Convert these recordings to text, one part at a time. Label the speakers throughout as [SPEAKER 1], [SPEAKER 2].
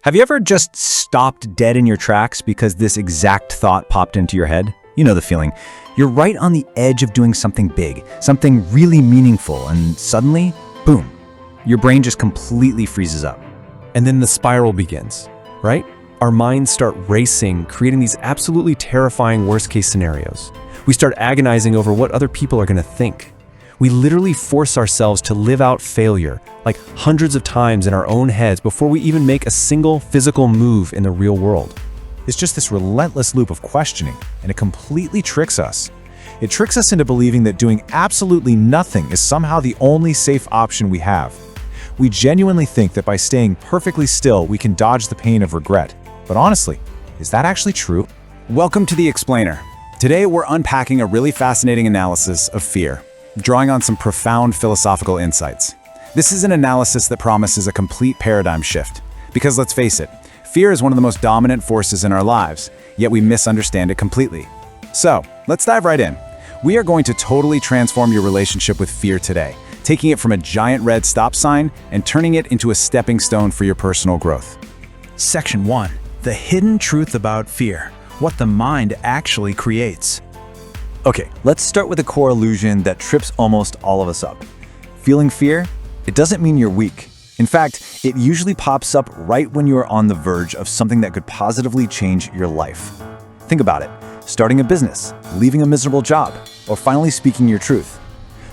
[SPEAKER 1] Have you ever just stopped dead in your tracks because this exact thought popped into your head? You know the feeling. You're right on the edge of doing something big, something really meaningful, and suddenly, boom, your brain just completely freezes up.
[SPEAKER 2] And then the spiral begins, right? Our minds start racing, creating these absolutely terrifying worst-case scenarios. We start agonizing over what other people are going to think. We literally force ourselves to live out failure, like hundreds of times in our own heads before we even make a single physical move in the real world.
[SPEAKER 3] It's just this relentless loop of questioning, and it completely tricks us. It tricks us into believing that doing absolutely nothing is somehow the only safe option we have. We genuinely think that by staying perfectly still, we can dodge the pain of regret. But honestly, is that actually true?
[SPEAKER 1] Welcome to The Explainer. Today we're unpacking a really fascinating analysis of fear, drawing on some profound philosophical insights. This is an analysis that promises a complete paradigm shift. Because let's face it, fear is one of the most dominant forces in our lives, yet we misunderstand it completely. So, let's dive right in. We are going to totally transform your relationship with fear today, taking it from a giant red stop sign and turning it into a stepping stone for your personal growth.
[SPEAKER 4] Section 1. The hidden truth about fear. What the mind actually creates.
[SPEAKER 1] Okay, let's start with a core illusion that trips almost all of us up. Feeling fear? It doesn't mean you're weak. In fact, it usually pops up right when you are on the verge of something that could positively change your life. Think about it. Starting a business, leaving a miserable job, or finally speaking your truth.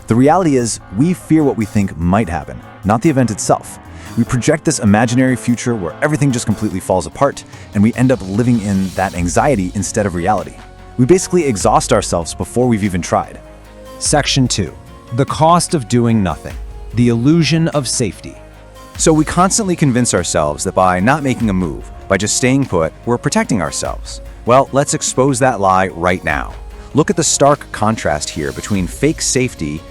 [SPEAKER 1] The reality is, we fear what we think might happen, not the event itself. We project this imaginary future where everything just completely falls apart, and we end up living in that anxiety instead of reality. We basically exhaust ourselves before we've even tried.
[SPEAKER 2] Section 2. The cost of doing nothing. The illusion of safety.
[SPEAKER 1] So we constantly convince ourselves that by not making a move, by just staying put, we're protecting ourselves. Well, let's expose that lie right now. Look at the stark contrast here between fake safety,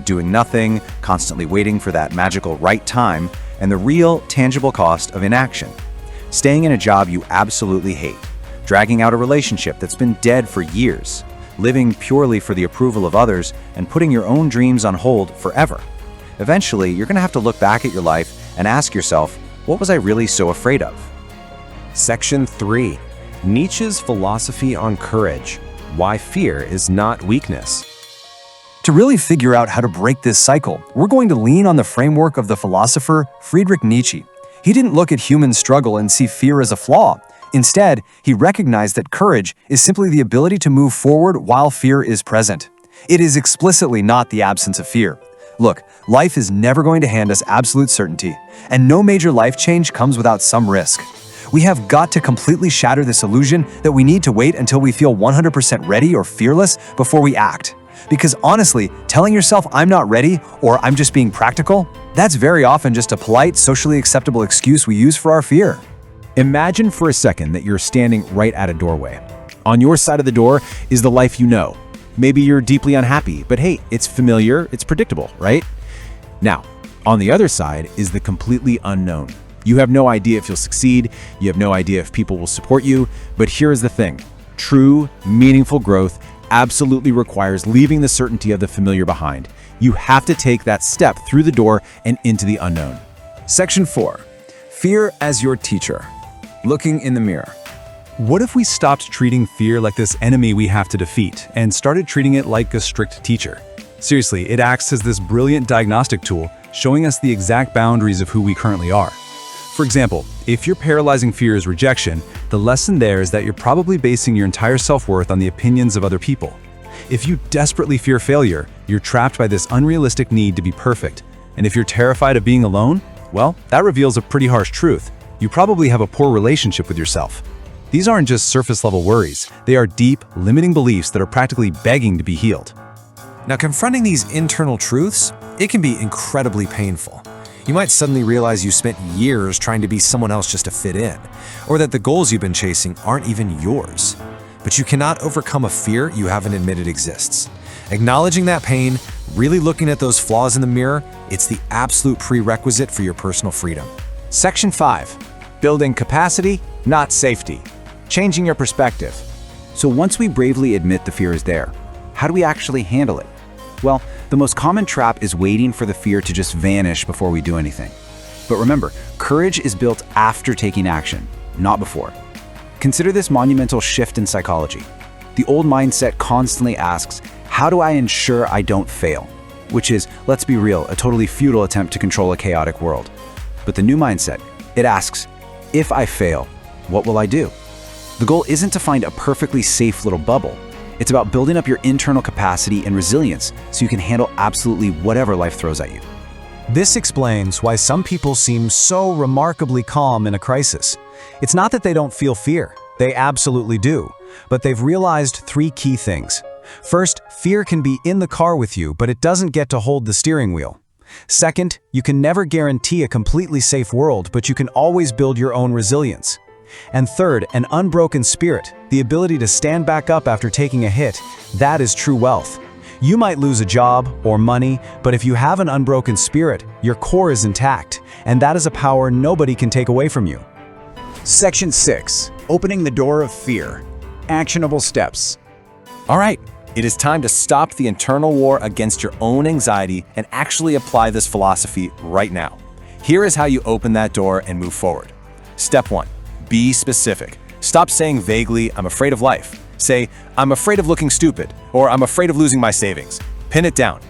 [SPEAKER 1] doing nothing, constantly waiting for that magical right time, and the real, tangible cost of inaction. Staying in a job you absolutely hate, dragging out a relationship that's been dead for years, living purely for the approval of others, and putting your own dreams on hold forever. Eventually, you're going to have to look back at your life and ask yourself, what was I really so afraid of?
[SPEAKER 2] Section 3. Nietzsche's philosophy on courage. Why fear is not weakness.
[SPEAKER 4] To really figure out how to break this cycle, we're going to lean on the framework of the philosopher Friedrich Nietzsche. He didn't look at human struggle and see fear as a flaw. Instead, he recognized that courage is simply the ability to move forward while fear is present. It is explicitly not the absence of fear. Look, life is never going to hand us absolute certainty, and no major life change comes without some risk. We have got to completely shatter this illusion that we need to wait until we feel 100% ready or fearless before we act. Because honestly, telling yourself I'm not ready or I'm just being practical, that's very often just a polite, socially acceptable excuse we use for our fear.
[SPEAKER 3] Imagine for a second that you're standing right at a doorway. On your side of the door is the life you know. Maybe you're deeply unhappy, but hey, it's familiar, it's predictable, right? Now, on the other side is the completely unknown. You have no idea if you'll succeed, you have no idea if people will support you, but here's the thing. True, meaningful growth absolutely requires leaving the certainty of the familiar behind. You have to take that step through the door and into the unknown.
[SPEAKER 4] Section 4. Fear as your teacher. Looking in the mirror.
[SPEAKER 2] What if we stopped treating fear like this enemy we have to defeat and started treating it like a strict teacher? Seriously, it acts as this brilliant diagnostic tool, showing us the exact boundaries of who we currently are. For example, if your paralyzing fear is rejection, the lesson there is that you're probably basing your entire self-worth on the opinions of other people. If you desperately fear failure, you're trapped by this unrealistic need to be perfect. And if you're terrified of being alone, well, that reveals a pretty harsh truth. You probably have a poor relationship with yourself. These aren't just surface-level worries. They are deep, limiting beliefs that are practically begging to be healed.
[SPEAKER 5] Now, confronting these internal truths, it can be incredibly painful. You might suddenly realize you spent years trying to be someone else just to fit in, or that the goals you've been chasing aren't even yours. But you cannot overcome a fear you haven't admitted exists. Acknowledging that pain, really looking at those flaws in the mirror, it's the absolute prerequisite for your personal freedom.
[SPEAKER 1] Section 5. Building capacity, not safety. Changing your perspective. So once we bravely admit the fear is there, how do we actually handle it? Well, the most common trap is waiting for the fear to just vanish before we do anything. But remember, courage is built after taking action, not before. Consider this monumental shift in psychology. The old mindset constantly asks, how do I ensure I don't fail? Which is, let's be real, a totally futile attempt to control a chaotic world. But the new mindset, it asks, if I fail, what will I do? The goal isn't to find a perfectly safe little bubble. It's about building up your internal capacity and resilience so you can handle absolutely whatever life throws at you.
[SPEAKER 2] This explains why some people seem so remarkably calm in a crisis. It's not that they don't feel fear. They absolutely do. But they've realized 3 key things. First, fear can be in the car with you, but it doesn't get to hold the steering wheel. Second, you can never guarantee a completely safe world, but you can always build your own resilience. And third, an unbroken spirit, the ability to stand back up after taking a hit, that is true wealth. You might lose a job or money, but if you have an unbroken spirit, your core is intact, and that is a power nobody can take away from you.
[SPEAKER 3] Section 6. Opening the door of fear. Actionable steps.
[SPEAKER 1] All right, it is time to stop the internal war against your own anxiety and actually apply this philosophy right now. Here is how you open that door and move forward. Step 1. Be specific. Stop saying vaguely, I'm afraid of life. Say, I'm afraid of looking stupid, or I'm afraid of losing my savings. Pin it down.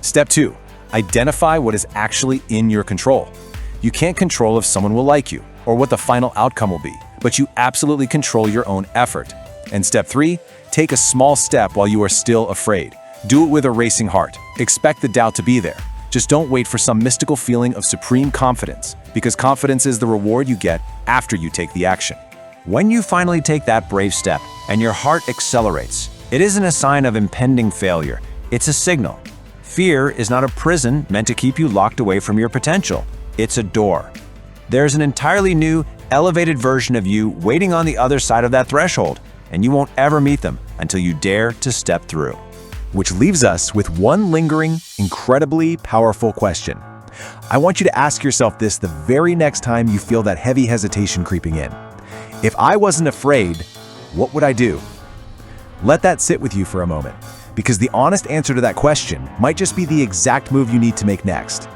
[SPEAKER 1] Step 2. Identify what is actually in your control. You can't control if someone will like you, or what the final outcome will be, but you absolutely control your own effort. And step 3, take a small step while you are still afraid. Do it with a racing heart. Expect the doubt to be there. Just don't wait for some mystical feeling of supreme confidence, because confidence is the reward you get after you take the action. When you finally take that brave step and your heart accelerates, it isn't a sign of impending failure, it's a signal. Fear is not a prison meant to keep you locked away from your potential. It's a door. There's an entirely new, elevated version of you waiting on the other side of that threshold, and you won't ever meet them until you dare to step through.
[SPEAKER 3] Which leaves us with one lingering, incredibly powerful question. I want you to ask yourself this the very next time you feel that heavy hesitation creeping in. If I wasn't afraid, what would I do? Let that sit with you for a moment, because the honest answer to that question might just be the exact move you need to make next.